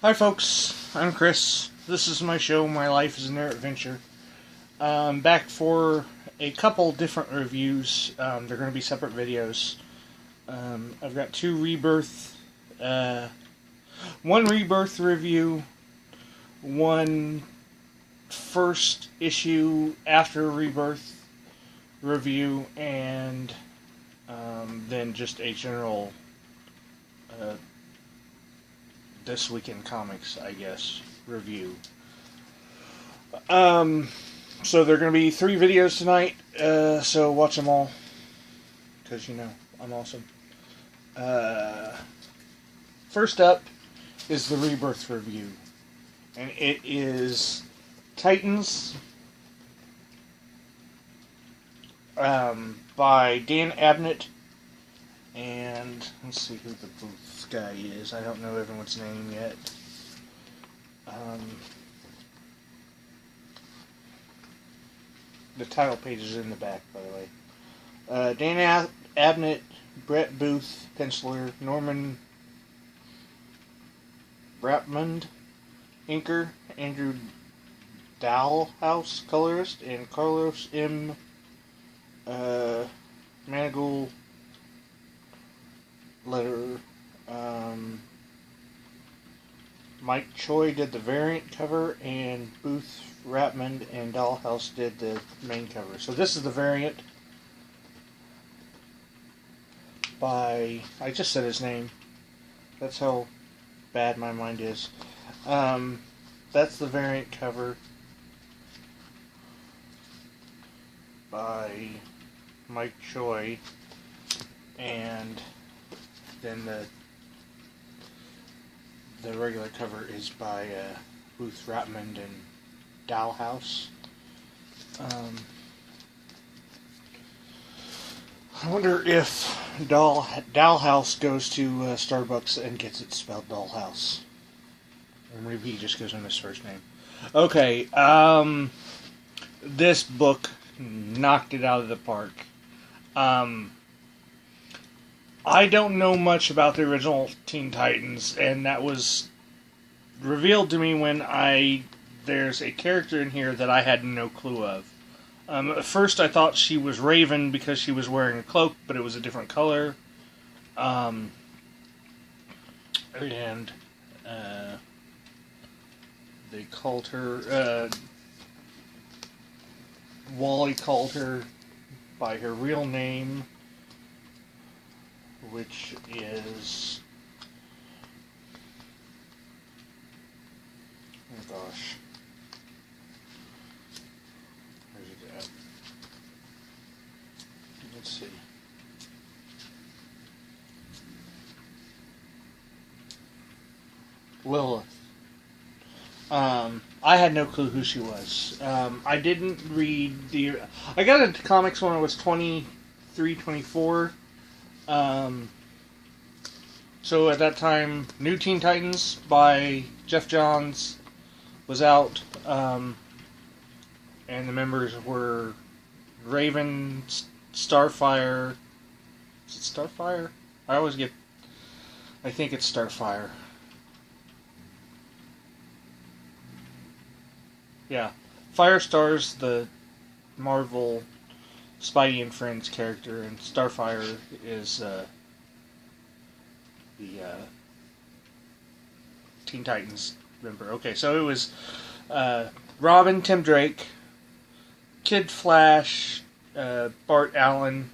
Hi folks, I'm Chris. This is my show, My Life is an Air Adventure. Back for a couple different reviews. They're going to be separate videos. I've got two Rebirth, one Rebirth review, one first issue after Rebirth review, and then just a general This Week in Comics, I guess, review. So there are going to be 3 videos tonight, so watch them all, because, you know, I'm awesome. First up is the Rebirth review, and it is Titans by Dan Abnett, and let's see who the Booth guy is. I don't know everyone's name yet. The title page is in the back, by the way. Dan Abnett, Brett Booth, penciler, Norman Brapmond, inker, Andrew Dalhouse, colorist, and Carlos M. Manigal, letter. Mike Choi did the variant cover, and Booth, Rapmond, and Dollhouse did the main cover. So this is the variant by, I just said his name. That's how bad my mind is. That's the variant cover by Mike Choi, and then the regular cover is by Booth, Rapmond, and Dalhouse. I wonder if Dalhouse goes to Starbucks and gets it spelled Dollhouse. Or maybe he just goes on his first name. Okay, this book knocked it out of the park. I don't know much about the original Teen Titans, and that was revealed to me when there's a character in here that I had no clue of. At first I thought she was Raven because she was wearing a cloak, but it was a different color. And they called her, Wally called her by her real name, which is, oh gosh, where's it at? Let's see. Lilith. I had no clue who she was. I didn't read I got into comics when I was 23, 24. So at that time, New Teen Titans by Jeff Johns was out, and the members were Raven, Starfire. Is it Starfire? I think it's Starfire. Yeah. Firestar's the Marvel Spidey and Friends character, and Starfire is the Teen Titans member. Okay, so it was Robin, Tim Drake, Kid Flash, Bart Allen,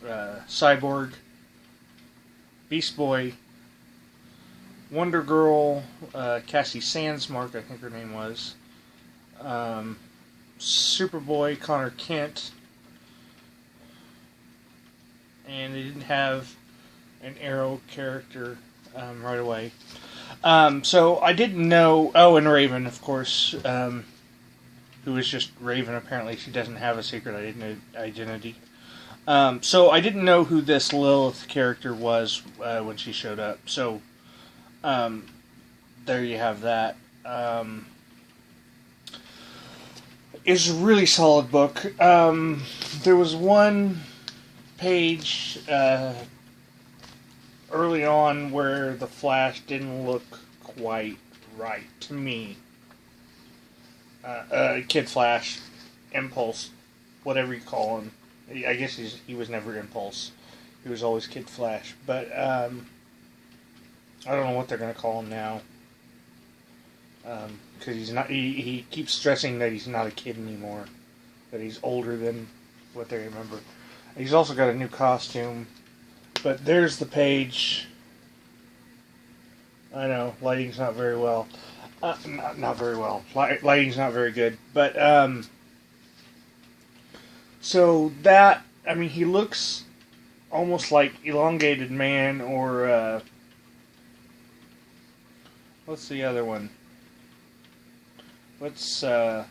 Cyborg, Beast Boy, Wonder Girl, Cassie Sandsmark, I think her name was, Superboy, Connor Kent, and they didn't have an Arrow character right away. So I didn't know, and Raven, of course, who is just Raven. Apparently she doesn't have a secret identity. So I didn't know who this Lilith character was when she showed up. So there you have that. It's a really solid book. There was one page early on where the Flash didn't look quite right to me. Kid Flash, Impulse, whatever you call him. I guess he was never Impulse. He was always Kid Flash. But I don't know what they're going to call him now. Because he's not. He keeps stressing that he's not a kid anymore. That he's older than what they remember. He's also got a new costume. But there's the page. I know, lighting's not very well. Not very well. Lighting's not very good. But, so that, I mean, he looks almost like Elongated Man or, what's the other one? What's, was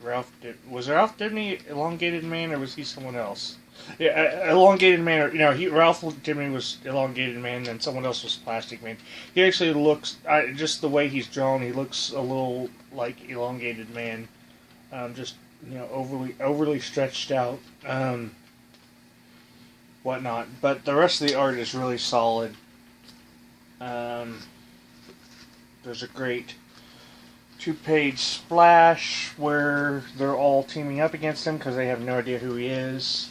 Ralph Dibny Elongated Man, or was he someone else? Yeah, Elongated Man, or, Ralph Dibny was Elongated Man, and someone else was Plastic Man. He actually looks, just the way he's drawn, he looks a little like Elongated Man. Just, overly stretched out, whatnot. But the rest of the art is really solid. There's a great 2-page splash where they're all teaming up against him because they have no idea who he is.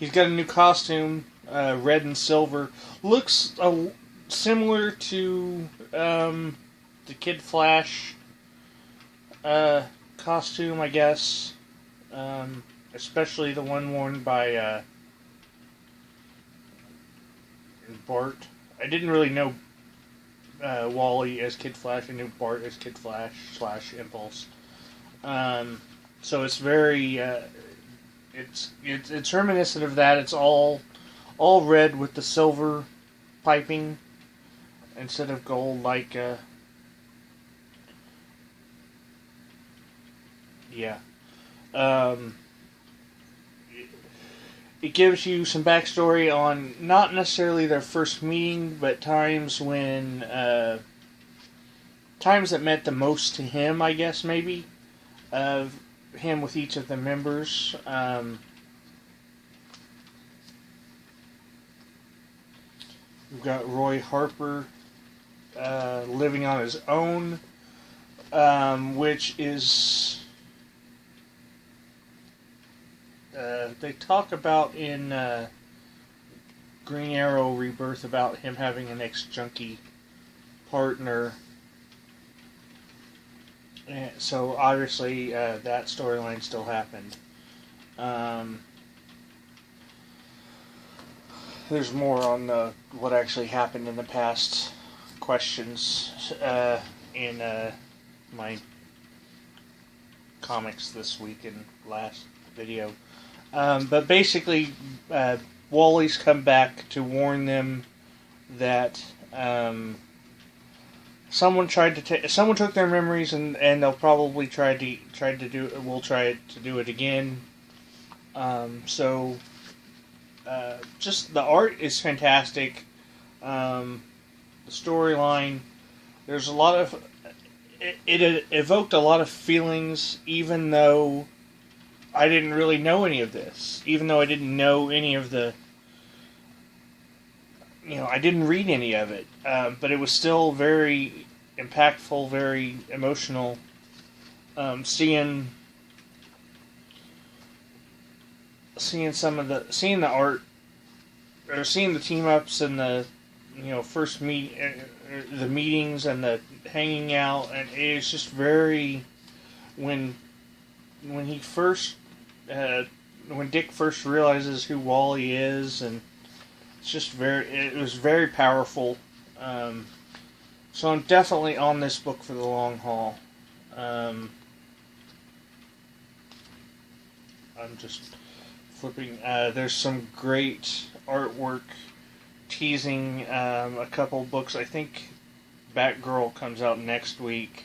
He's got a new costume, red and silver. Looks similar to the Kid Flash costume, I guess. Especially the one worn by Bart. I didn't really know Wally as Kid Flash. I knew Bart as Kid Flash / Impulse. So it's very it's reminiscent of that. It's all red with the silver piping instead of gold, like yeah. It gives you some backstory on not necessarily their first meeting, but times when times that meant the most to him, I guess, maybe, of him with each of the members. We've got Roy Harper living on his own, which is they talk about in Green Arrow Rebirth about him having an ex-junkie partner. And so obviously that storyline still happened. There's more on what actually happened in the past questions in my comics this week and last video. But basically, Wally's come back to warn them that someone took their memories and they'll probably try to do it again. Just the art is fantastic. The storyline, there's a lot of it evoked a lot of feelings, even though I didn't really know any of this. Even though I didn't know any of the... I didn't read any of it. But it was still very impactful, very emotional. Seeing the art, or seeing the team-ups and the, first the meetings and the hanging out, and it's just very... When Dick first realizes who Wally is, and it was very powerful. So I'm definitely on this book for the long haul. I'm just flipping. There's some great artwork teasing a couple books. I think Batgirl comes out next week.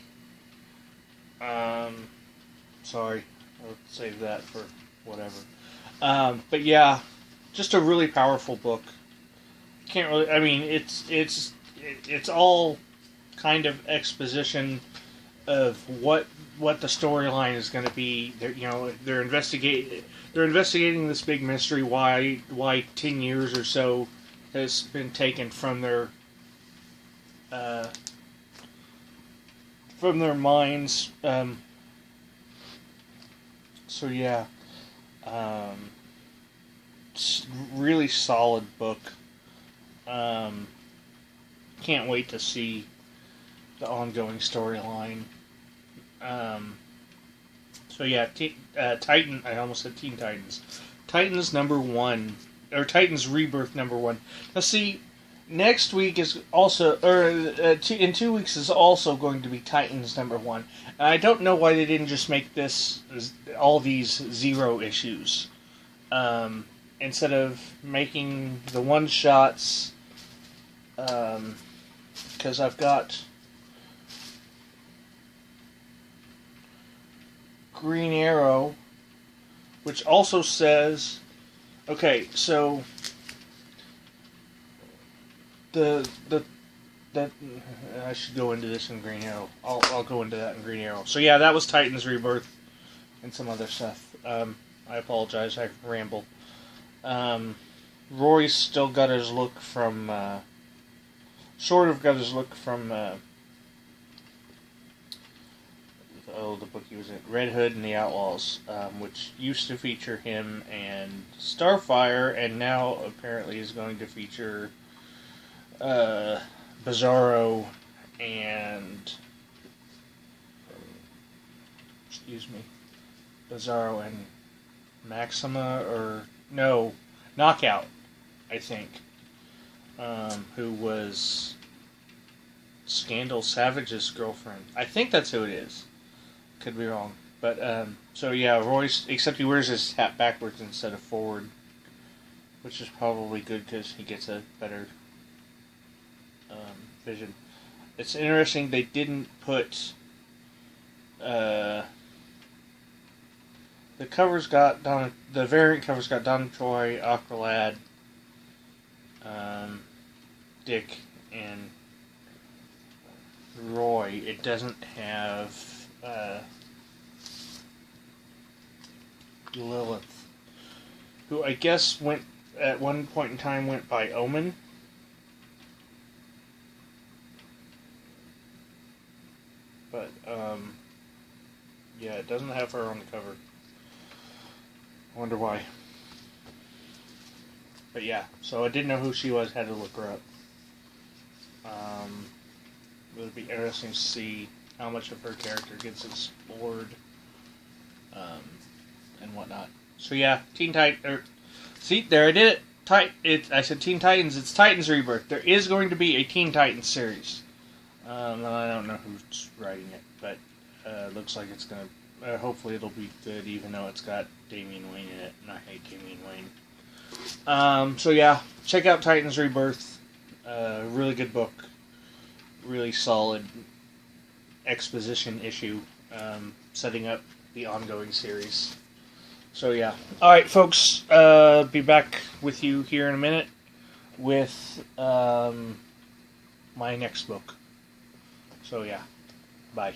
Sorry. I'll save that for whatever. But yeah, just a really powerful book. Can't really. I mean, it's all kind of exposition of what the storyline is going to be. They're investigating this big mystery, why 10 years or so has been taken from their minds. So yeah, it's really solid book. Can't wait to see the ongoing storyline. So yeah, Titan. I almost said Teen Titans. Titans #1, or Titans Rebirth #1. Now see, next week is also, or in 2 weeks is also going to be Titans #1. And I don't know why they didn't just make this all these 0 issues, instead of making the one shots. Because I've got Green Arrow, which also says, okay, so the I should go into this in Green Arrow. I'll go into that in Green Arrow. So yeah, that was Titans Rebirth and some other stuff. I apologize, I ramble. Roy's still got his look from, sort of got his look from, the book he was in, Red Hood and the Outlaws, which used to feature him and Starfire, and now apparently is going to feature Bizarro and Bizarro and Maxima, or no, Knockout, I think, who was Scandal Savage's girlfriend. I think that's who it is. Could be wrong. But, so yeah, Royce, except he wears his hat backwards instead of forward, which is probably good because he gets a better vision. It's interesting they didn't put, the covers got the variant covers got Donna Troy, Aqualad, Dick, and Roy. It doesn't have Lilith, who I guess went at one point in time went by Omen. But yeah, it doesn't have her on the cover. I wonder why. But yeah, so I didn't know who she was, had to look her up. It would be interesting to see how much of her character gets explored, and whatnot. So yeah, see, there I did it. I said Teen Titans. It's Titans Rebirth. There is going to be a Teen Titans series. I don't know who's writing it, but looks like it's gonna. Hopefully, it'll be good, even though it's got Damian Wayne in it, and I hate Damian Wayne. So yeah, check out Titans Rebirth. Really good book. Really solid exposition issue, setting up the ongoing series. So yeah. Alright folks, be back with you here in a minute with my next book. So yeah, bye.